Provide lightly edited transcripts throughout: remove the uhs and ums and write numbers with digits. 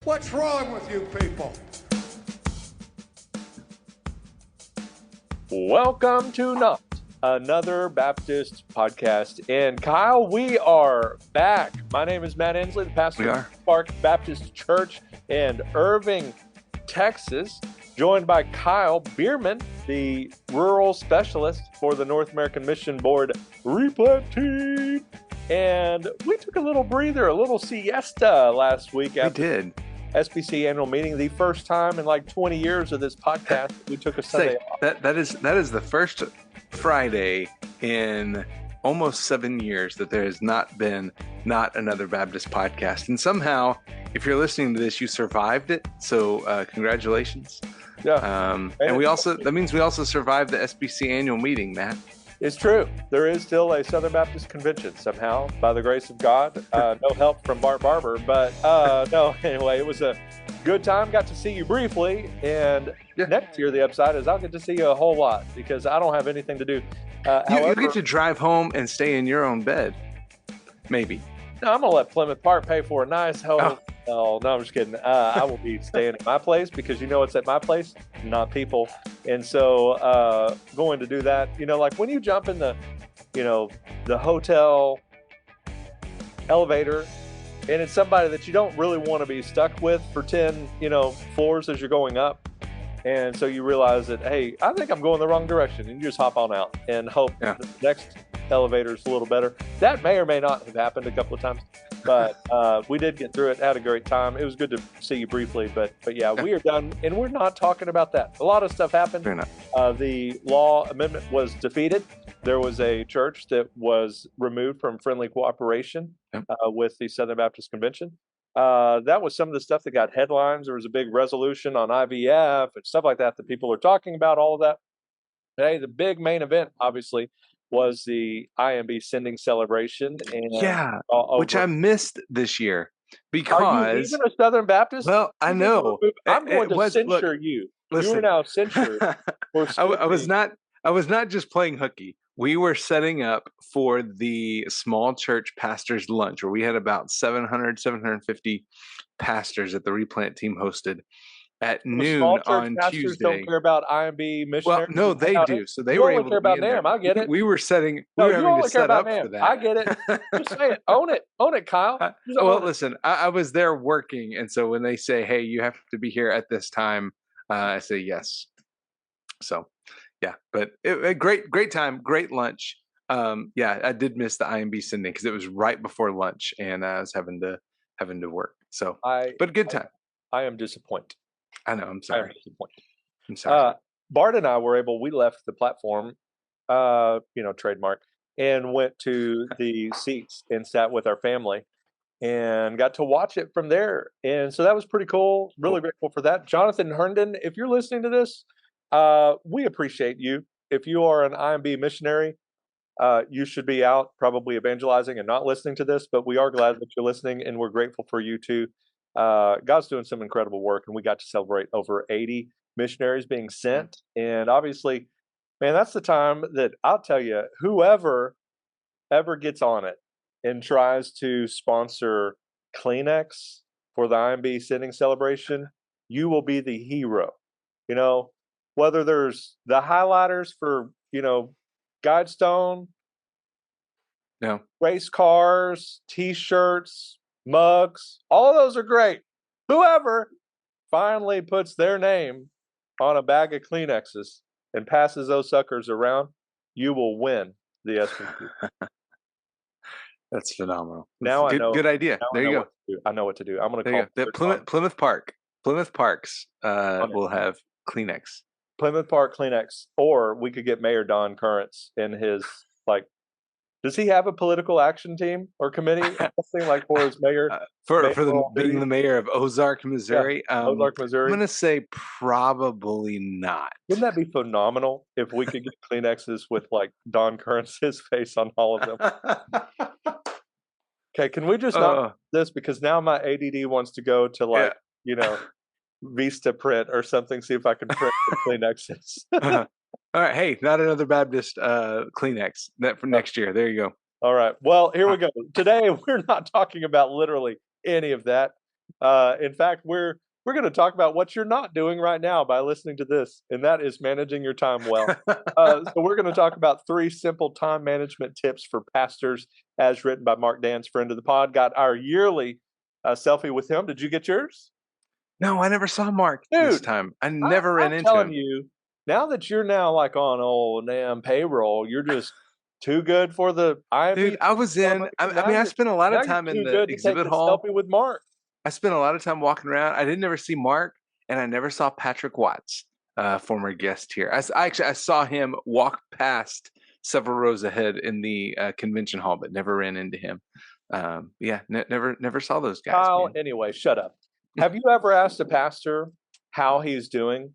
What's wrong with you people? Welcome to Not Another Baptist Podcast. And Kyle, we are back. My name is Matt Inslee, the pastor of Park Baptist Church in Irving, Texas, joined by Kyle Bierman, the rural specialist for the North American Mission Board replant team. And we took a little breather, a little siesta last week. We did. SBC annual meeting, the first time in like 20 years of this podcast we took a Sunday off. That is the first Friday in almost 7 years that there has not been Not Another Baptist Podcast. And somehow, if you're listening to this, you survived it. So congratulations. Yeah. And that means we also survived the SBC annual meeting, Matt. It's true. There is still a Southern Baptist convention somehow, by the grace of God. No help from Bart Barber, but no. Anyway, it was a good time. Got to see you briefly, and next year the upside is I'll get to see you a whole lot because I don't have anything to do. You get to drive home and stay in your own bed, maybe. No, I'm gonna let Plymouth Park pay for a nice home. Oh, no, I'm just kidding. I will be staying at my place because you know it's at my place, not people. And so going to do that, like when you jump in the hotel elevator and it's somebody that you don't really want to be stuck with for 10, floors as you're going up. And so you realize that, hey, I think I'm going the wrong direction. And you just hop on out and hope the next elevator is a little better. That may or may not have happened a couple of times. But we did get through it, had a great time. It was good to see you briefly, but yeah, we are done, and we're not talking about that. A lot of stuff happened. The law amendment was defeated. There was a church that was removed from friendly cooperation with the Southern Baptist Convention. That was some of the stuff that got headlines. There was a big resolution on IVF and stuff like that that people are talking about, all of that. Hey, the big main event, obviously, was the IMB sending celebration. And which I missed this year because... Are you even a Southern Baptist? Well, I know. I'm going to censure you. Listen, you are now censured. I was not just playing hooky. We were setting up for the small church pastors lunch where we had about 750 pastors that the replant team hosted at noon on Tuesday. Pastors don't care about IMB missionaries. Well, no, they do. So they you were only able care to be about in NAM. there. I get it. We were having to set up for that. I get it. Just say it. Own it, Kyle. Listen, I was there working, and so when they say, "Hey, you have to be here at this time," I say yes. So, yeah, but a great time, great lunch. I did miss the IMB sending because it was right before lunch, and I was having to work. So, but good time. I am disappointed. I know. I'm sorry. I'm sorry. Bart and I we left the platform, trademark, and went to the seats and sat with our family and got to watch it from there. And so that was pretty cool. Really grateful for that. Jonathan Herndon, if you're listening to this, we appreciate you. If you are an IMB missionary, you should be out probably evangelizing and not listening to this, but we are glad that you're listening and we're grateful for you too. God's doing some incredible work, and we got to celebrate over 80 missionaries being sent. And obviously, man, that's the time that I'll tell you, whoever ever gets on it and tries to sponsor Kleenex for the IMB sending celebration, you will be the hero. Whether there's the highlighters for, Guidestone, race cars, T-shirts, mugs, all of those are great. Whoever finally puts their name on a bag of Kleenexes and passes those suckers around, you will win the SBC. That's phenomenal. Now I know. Good idea. There you go. I know what to do. I'm going to call Plymouth Parks will have Kleenex. Plymouth Park Kleenex, or we could get Mayor Don Currents in his does he have a political action team or committee? Something like for his mayor? Being the mayor of Ozark, Missouri. Yeah, Ozark, Missouri. I'm going to say probably not. Wouldn't that be phenomenal if we could get Kleenexes with Don Currents' face on all of them? Okay, can we just not this because now my ADD wants to go to Vista Print or something. See if I can print the Kleenexes. All right. Hey, Not Another Baptist Kleenex for next year. There you go. All right. Well, here we go. Today, we're not talking about literally any of that. In fact, we're going to talk about what you're not doing right now by listening to this, and that is managing your time well. So we're going to talk about 3 simple time management tips for pastors, as written by Mark Dan's friend of the pod. Got our yearly selfie with him. Did you get yours? No, I never saw Mark this Dude, time. I never ran I'm into telling him. you, now that you're now like on old damn payroll, you're just too good for the Dude, Ivy I was in, celebration. I mean, I spent a lot Now of you're time in too the good to take exhibit the hall. selfie with Mark. I spent a lot of time walking around. I didn't ever see Mark, and I never saw Patrick Watts, former guest here. I saw him walk past several rows ahead in the convention hall, but never ran into him. Yeah, never saw those guys, Kyle, man. anyway, shut up. Have you ever asked a pastor how he's doing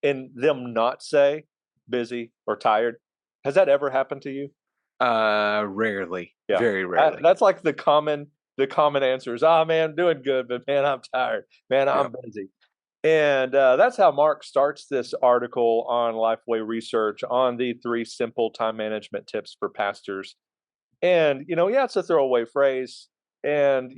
and them not say busy or tired? Has that ever happened to you? Rarely, Yeah. very rarely. That's like the common answer is, "Ah, man, doing good, but man, I'm tired. Man, Yeah. I'm busy." And that's how Mark starts this article on Lifeway Research on the 3 simple time management tips for pastors. And, yeah, it's a throwaway phrase. And,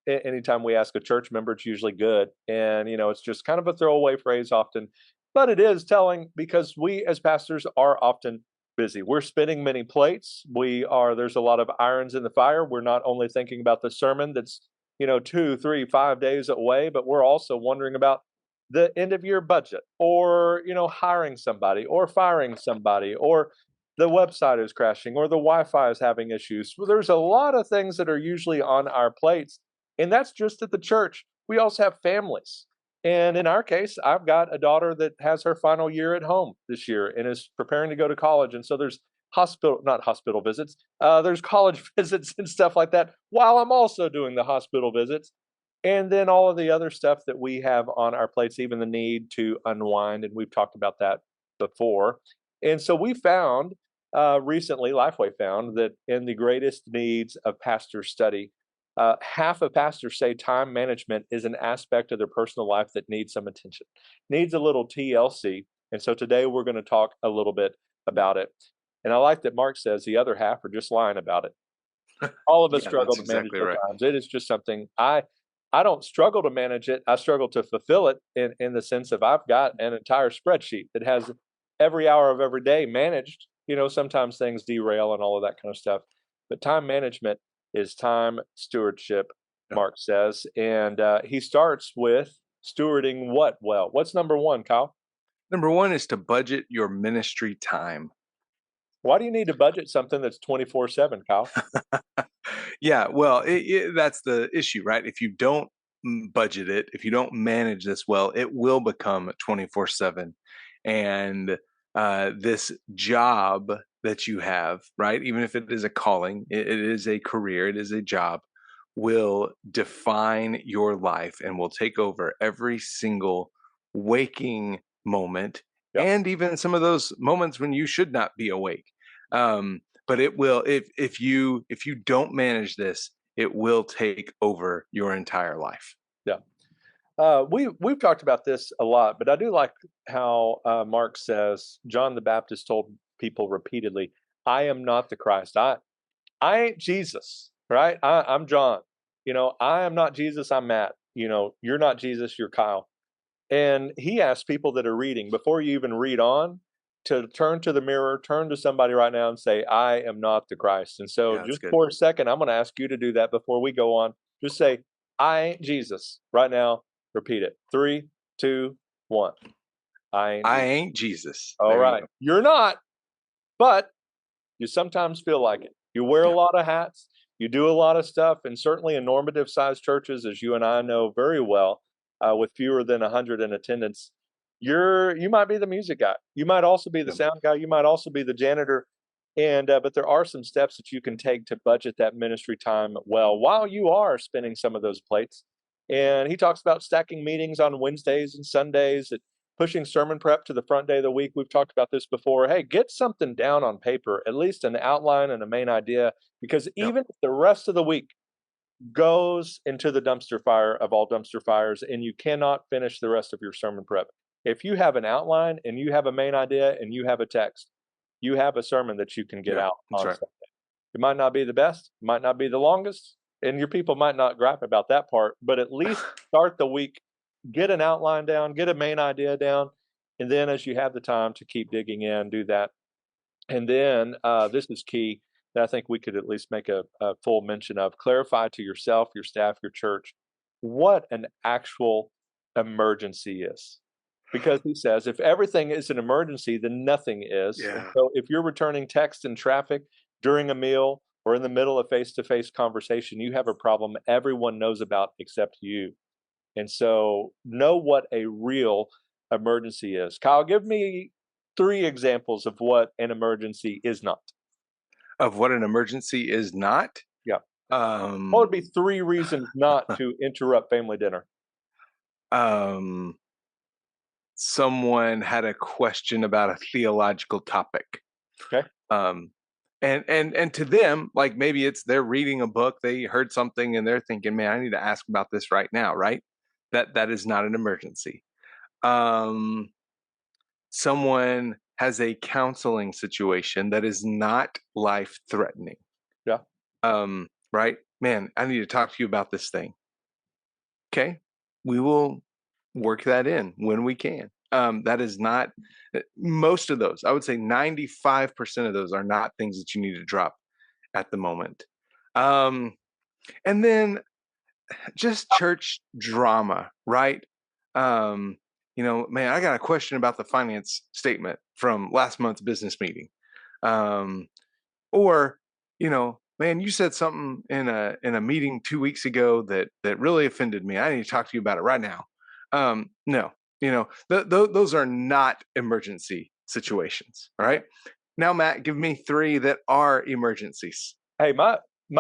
anytime we ask a church member, it's usually good. And, it's just kind of a throwaway phrase often. But it is telling because we as pastors are often busy. We're spinning many plates. There's a lot of irons in the fire. We're not only thinking about the sermon that's, 2, 3, 5 days away, but we're also wondering about the end of year budget or, hiring somebody or firing somebody or the website is crashing or the Wi-Fi is having issues. Well, there's a lot of things that are usually on our plates, and that's just at the church. We also have families. And in our case, I've got a daughter that has her final year at home this year and is preparing to go to college. And so there's not hospital visits, there's college visits and stuff like that, while I'm also doing the hospital visits. And then all of the other stuff that we have on our plates, even the need to unwind. And we've talked about that before. And so we found recently, Lifeway found that in the greatest needs of pastor study, half of pastors say time management is an aspect of their personal life that needs some attention, needs a little TLC. And so today we're going to talk a little bit about it. And I like that Mark says the other half are just lying about it. All of us Yeah, struggle that's to manage exactly our right. times. It is just something I don't struggle to manage it. I struggle to fulfill it in the sense of I've got an entire spreadsheet that has every hour of every day managed. Sometimes things derail and all of that kind of stuff. But time management is time stewardship, Yeah. Mark says. And he starts with stewarding what well? What's number 1, Kyle? Number 1 is to budget your ministry time. Why do you need to budget something that's 24/7, Kyle? Yeah, well, that's the issue, right? If you don't budget it, if you don't manage this well, it will become 24/7. And this job that you have, right? Even if it is a calling, it is a career, it is a job, will define your life and will take over every single waking moment Yeah. and even some of those moments when you should not be awake. But it will, if you don't manage this, it will take over your entire life. Yeah. We've talked about this a lot, but I do like how Mark says John the Baptist told people repeatedly, "I am not the Christ. I ain't Jesus, right? I'm John. I am not Jesus. I'm Matt. You're not Jesus. You're Kyle." And he asks people that are reading before you even read on to turn to the mirror, turn to somebody right now, and say, "I am not the Christ." And so, Yeah, that's just good. for a second, I'm going to ask you to do that before we go on. Just say, "I ain't Jesus." Right now, repeat it. 3, 2, 1. I ain't I Jesus. ain't Jesus. All There you right. go. You're not, but you sometimes feel like it. You wear a Yeah. lot of hats, you do a lot of stuff, and certainly in normative-sized churches, as you and I know very well, with fewer than 100 in attendance, you might be the music guy. You might also be the Yep. sound guy. You might also be the janitor. And but there are some steps that you can take to budget that ministry time well while you are spinning some of those plates. And he talks about stacking meetings on Wednesdays and Sundays, and pushing sermon prep to the front day of the week. We've talked about this before. Hey, get something down on paper, at least an outline and a main idea, because Yep. even if the rest of the week goes into the dumpster fire of all dumpster fires and you cannot finish the rest of your sermon prep, if you have an outline and you have a main idea and you have a text, you have a sermon that you can get Yeah, out that's on right. Sunday. It might not be the best, it might not be the longest, and your people might not gripe about that part, but at least start the week, get an outline down, get a main idea down, and then as you have the time to keep digging in, do that. And then this is key that I think we could at least make a full mention of. Clarify to yourself, your staff, your church, what an actual emergency is. Because he says if everything is an emergency, then nothing is. And Yeah. so if you're returning text in traffic during a meal or in the middle of face-to-face conversation, you have a problem everyone knows about except you. And so know what a real emergency is. Kyle, give me 3 examples of what an emergency is not. Of what an emergency is not. Yeah. What would be 3 reasons not to interrupt family dinner? Someone had a question about a theological topic. Okay. And to them, like maybe it's they're reading a book, they heard something and they're thinking, man, I need to ask about this right now, right? That is not an emergency. Someone has a counseling situation that is not life-threatening. Yeah. Right? Man, I need to talk to you about this thing. Okay. We will work that in when we can. That is not most of those. I would say 95% of those are not things that you need to drop at the moment. And then just church drama, right? Man, I got a question about the finance statement from last month's business meeting. Or, man, you said something in a meeting 2 weeks ago that really offended me. I need to talk to you about it right now. No, those are not emergency situations. All right. Now, Matt, give me 3 that are emergencies. Hey, my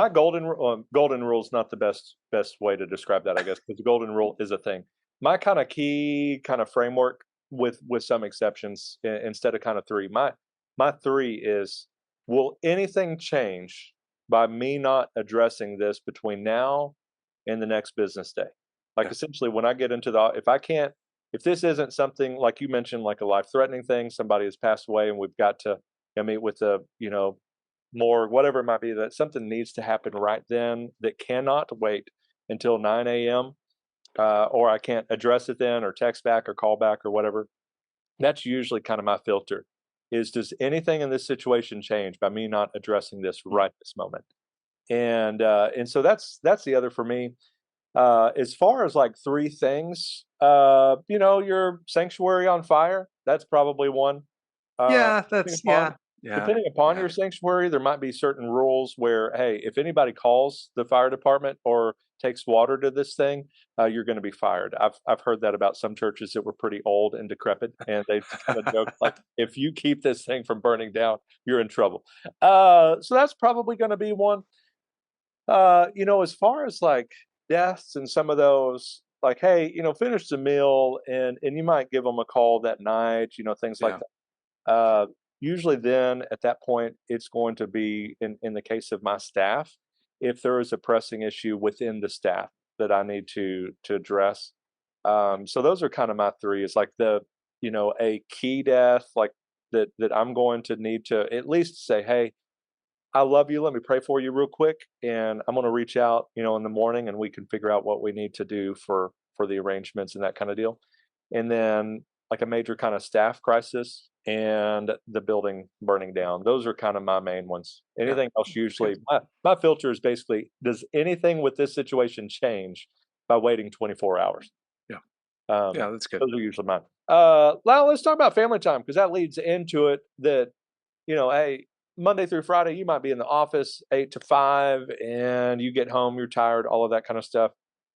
golden rule is not the best way to describe that, I guess, because the golden rule is a thing. My kind of key kind of framework with some exceptions instead of kind of 3. My 3 is, will anything change by me not addressing this between now and the next business day? Like essentially when I get into if this isn't something like you mentioned, like a life-threatening thing, somebody has passed away and we've got to meet with the, more whatever it might be, that something needs to happen right then that cannot wait until 9 a.m. Or I can't address it then or text back or call back or whatever. That's usually kind of my filter is, does anything in this situation change by me not addressing this right this moment? And so that's the other for me. As far as like 3 things, your sanctuary on fire, that's probably one. Yeah, Depending upon, yeah. depending upon your sanctuary, there might be certain rules where, hey, if anybody calls the fire department or takes water to this thing, you're going to be fired. I've heard that about some churches that were pretty old and decrepit, and they kind of joke like, if you keep this thing from burning down, you're in trouble. So that's probably going to be one. As far as like deaths and some of those, like, hey, finish the meal and you might give them a call that night, things like that. Usually then at that point, it's going to be in the case of my staff, if there is a pressing issue within the staff that I need to address. So those are kind of my 3 is like a key death, like that I'm going to need to at least say, hey, I love you. Let me pray for you real quick. And I'm going to reach out, in the morning and we can figure out what we need to do for the arrangements and that kind of deal. And then like a major kind of staff crisis and the building burning down. Those are kind of my main ones. Anything else usually, my filter is basically, does anything with this situation change by waiting 24 hours? Yeah. Yeah, That's good. Those are usually mine. Now let's talk about family time because that leads into it that, hey, Monday through Friday, you might be in the office 8 to 5 and you get home, you're tired, all of that kind of stuff.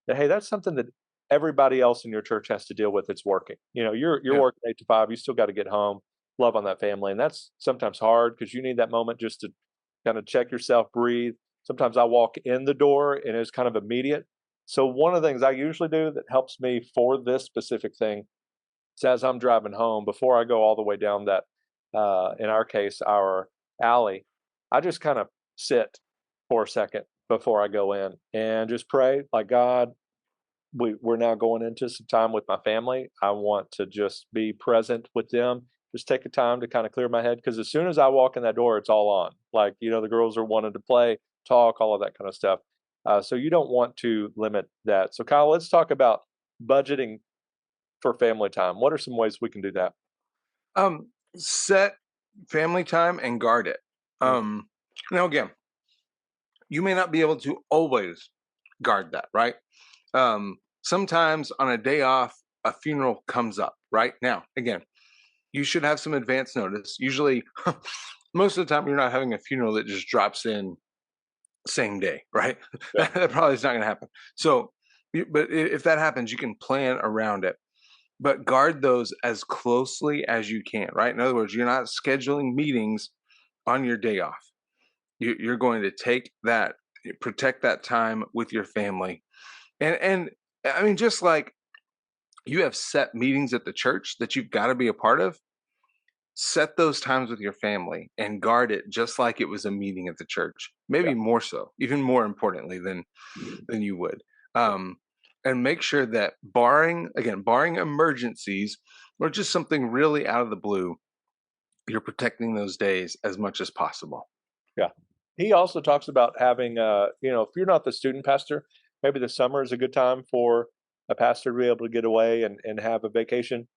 That, hey, that's something that everybody else in your church has to deal with. It's working. You're working 8 to 5. You still got to get home, love on that family. And that's sometimes hard because you need that moment just to kind of check yourself, breathe. Sometimes I walk in the door and it's kind of immediate. So one of the things I usually do that helps me for this specific thing is as I'm driving home, before I go all the way down that, in our case, our alley, I just kind of sit for a second before I go in and just pray like, God, we're now going into some time with my family. I want to just be present with them. Just take a time to kind of clear my head. Because as soon as I walk in that door, it's all on. Like, the girls are wanting to play, talk, all of that kind of stuff. So you don't want to limit that. So Kyle, let's talk about budgeting for family time. What are some ways we can do that? Set family time and guard it. Now again, you may not be able to always guard that, right? Sometimes on a day off, a funeral comes up, right? Now, again, you should have some advance notice. Usually, most of the time, you're not having a funeral that just drops in same day, right? Yeah. That probably is not going to happen. So, but if that happens, you can plan around it, but guard those as closely as you can, right? In other words, you're not scheduling meetings on your day off. You're going to take that, protect that time with your family. And I mean, just like you have set meetings at the church that you've got to be a part of, set those times with your family and guard it just like it was a meeting at the church, maybe more so, even more importantly than you would. And make sure that barring emergencies or just something really out of the blue, you're protecting those days as much as possible. Yeah. He also talks about having, if you're not the student pastor, maybe the summer is a good time for a pastor to be able to get away and have a vacation.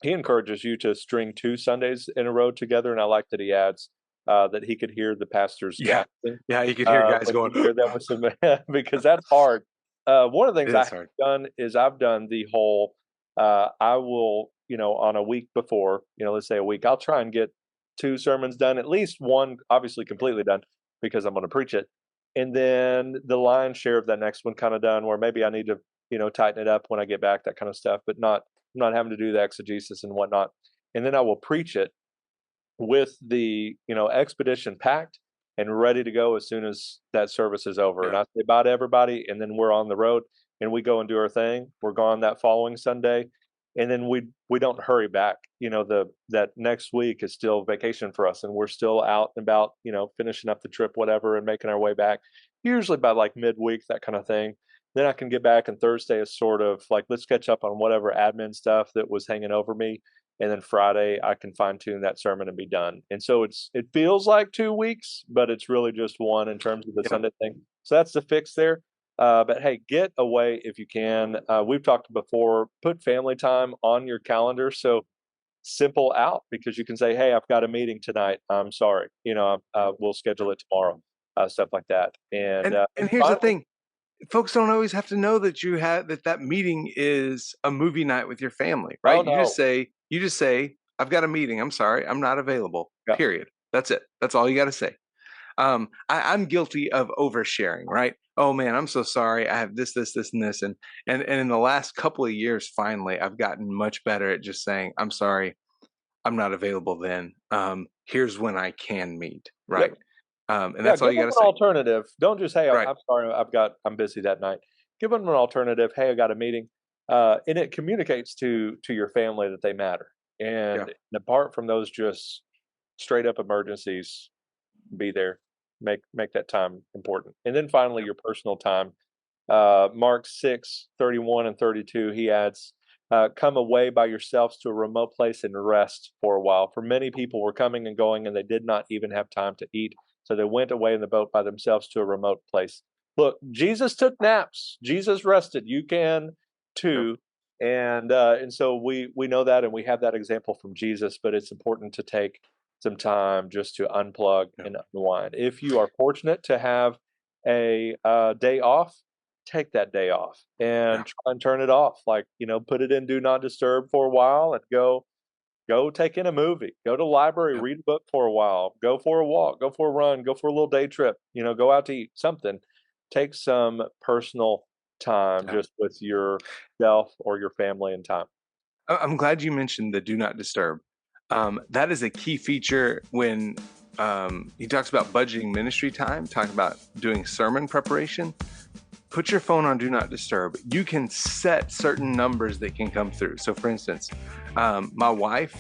He encourages you to string 2 Sundays in a row together, and I like that he adds that he could hear the pastors gasping. Yeah, you could hear guys when going, he shared that with some, because that's hard. One of the things It I is have hard. done is I've done the whole, I will, on a week before, let's say a week, I'll try and get 2 sermons done, at least one obviously completely done because I'm going to preach it. And then the lion's share of that next one kind of done, where maybe I need to, tighten it up when I get back, that kind of stuff, but not having to do the exegesis and whatnot. And then I will preach it with the, expedition packed and ready to go as soon as that service is over. Yeah. And I say bye to everybody, and then we're on the road and we go and do our thing. We're gone that following Sunday. And then we don't hurry back. That next week is still vacation for us, and we're still out and about, finishing up the trip, whatever, and making our way back. Usually by like midweek, that kind of thing. Then I can get back, and Thursday is sort of like, let's catch up on whatever admin stuff that was hanging over me. And then Friday, I can fine tune that sermon and be done. And so it feels like 2 weeks, but it's really just one in terms of the Sunday thing. So that's the fix there. But hey, get away if you can. We've talked before, put family time on your calendar. So simple out, because you can say, hey, I've got a meeting tonight. I'm sorry. We'll schedule it tomorrow, stuff like that. And here's finally, the thing. Folks don't always have to know that you have that meeting is a movie night with your family, right? Oh, no. You just say, I've got a meeting. I'm sorry. I'm not available. Yeah. Period. That's it. That's all you got to say. I'm guilty of oversharing, right? Oh man, I'm so sorry. I have this, and this. And in the last couple of years, finally, I've gotten much better at just saying, I'm sorry, I'm not available then. Here's when I can meet, right? Yep. And that's all you got to say. Alternative. Don't just, hey, Right. I'm sorry, I'm busy that night. Give them an alternative. Hey, I got a meeting. And it communicates to your family that they matter. And apart from those just straight up emergencies, be there. Make that time important. And then finally, your personal time. Mark 6:31 and 32, he adds, come away by yourselves to a remote place and rest for a while. For many people were coming and going, and they did not even have time to eat. So they went away in the boat by themselves to a remote place. Look, Jesus took naps. Jesus rested. You can too. Yep. And so we know that, and we have that example from Jesus, but it's important to take some time just to unplug and unwind. If you are fortunate to have a day off, take that day off and try and turn it off. Like, put it in do not disturb for a while and go take in a movie, go to the library, read a book for a while, go for a walk, go for a run, go for a little day trip, go out to eat something. Take some personal time just with yourself or your family and time. I'm glad you mentioned the do not disturb. That is a key feature when he talks about budgeting ministry time, talking about doing sermon preparation. Put your phone on do not disturb. You can set certain numbers that can come through. So for instance, my wife,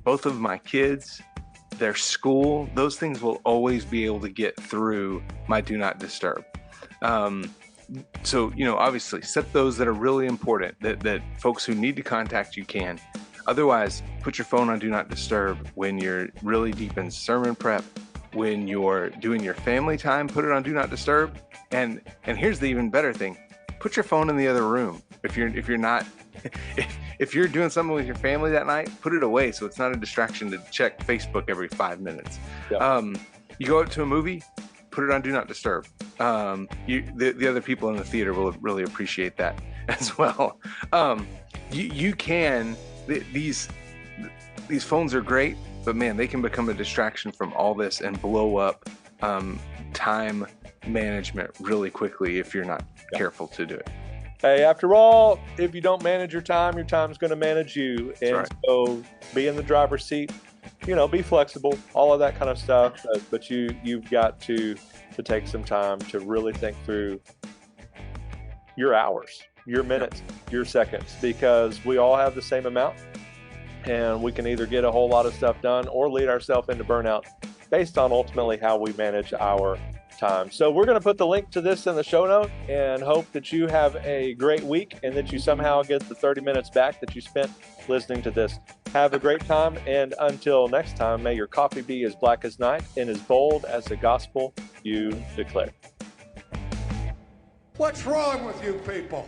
both of my kids, their school, those things will always be able to get through my do not disturb. So, obviously set those that are really important, that folks who need to contact you can. Otherwise, put your phone on do not disturb when you're really deep in sermon prep, when you're doing your family time, put it on Do Not Disturb. And here's the even better thing: put your phone in the other room. If you're not, if you're doing something with your family that night, put it away so it's not a distraction to check Facebook every 5 minutes. Yeah. You go out to a movie, put it on Do Not Disturb. The other people in the theater will really appreciate that as well. You can, these phones are great, but man, they can become a distraction from all this and blow up time management really quickly if you're not careful to do it. Hey, after all, if you don't manage your time's going to manage you. And right. So be in the driver's seat, be flexible, all of that kind of stuff. But you've got to take some time to really think through your hours, your minutes, your seconds, because we all have the same amount, and we can either get a whole lot of stuff done or lead ourselves into burnout based on ultimately how we manage our time. So we're going to put the link to this in the show note and hope that you have a great week and that you somehow get the 30 minutes back that you spent listening to this. Have a great time, and until next time, may your coffee be as black as night and as bold as the gospel you declare. What's wrong with you people?